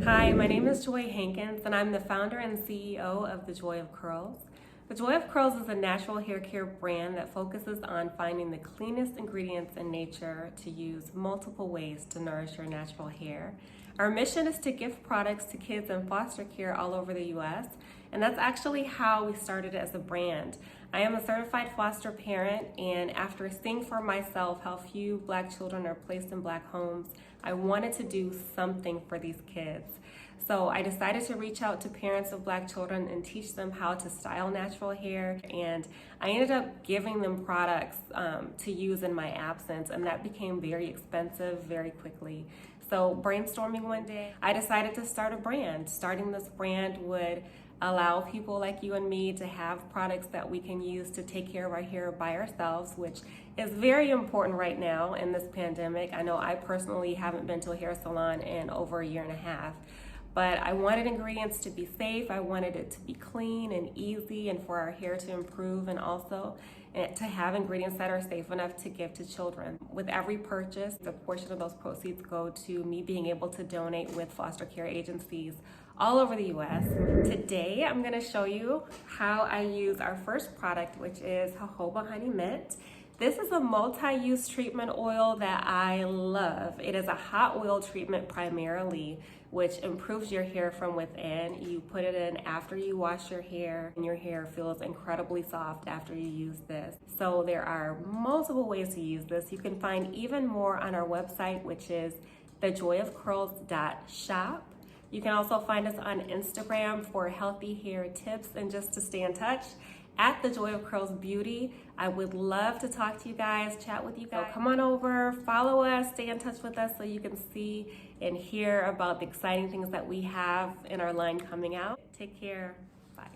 Hi, my name is Joy Hankins, and I'm the founder and CEO of The Joy of Curls. The Joy of Curls is a natural hair care brand that focuses on finding the cleanest ingredients in nature to use multiple ways to nourish your natural hair. Our mission is to gift products to kids in foster care all over the U.S., and that's actually how we started as a brand. I am a certified foster parent, and after seeing for myself how few Black children are placed in Black homes, I wanted to do something for these kids. So I decided to reach out to parents of Black children and teach them how to style natural hair, and I ended up giving them products to use in my absence, and that became very expensive very quickly. So brainstorming one day, I decided to start a brand. Starting this brand would allow people like you and me to have products that we can use to take care of our hair by ourselves, which is very important right now in this pandemic. I know I personally haven't been to a hair salon in over a year and a half, but I wanted ingredients to be safe. I wanted it to be clean and easy and for our hair to improve, and also to have ingredients that are safe enough to give to children. With every purchase, a portion of those proceeds go to me being able to donate with foster care agencies all over the US. Today, I'm gonna show you how I use our first product, which is Jojoba Honey Mint. This is a multi-use treatment oil that I love. It is a hot oil treatment primarily, which improves your hair from within. You put it in after you wash your hair, and your hair feels incredibly soft after you use this. So there are multiple ways to use this. You can find even more on our website, which is thejoyofcurls.shop. You can also find us on Instagram for healthy hair tips and just to stay in touch at The Joy of Curls Beauty. I would love to talk to you guys, chat with you guys. So come on over, follow us, stay in touch with us so you can see and hear about the exciting things that we have in our line coming out. Take care. Bye.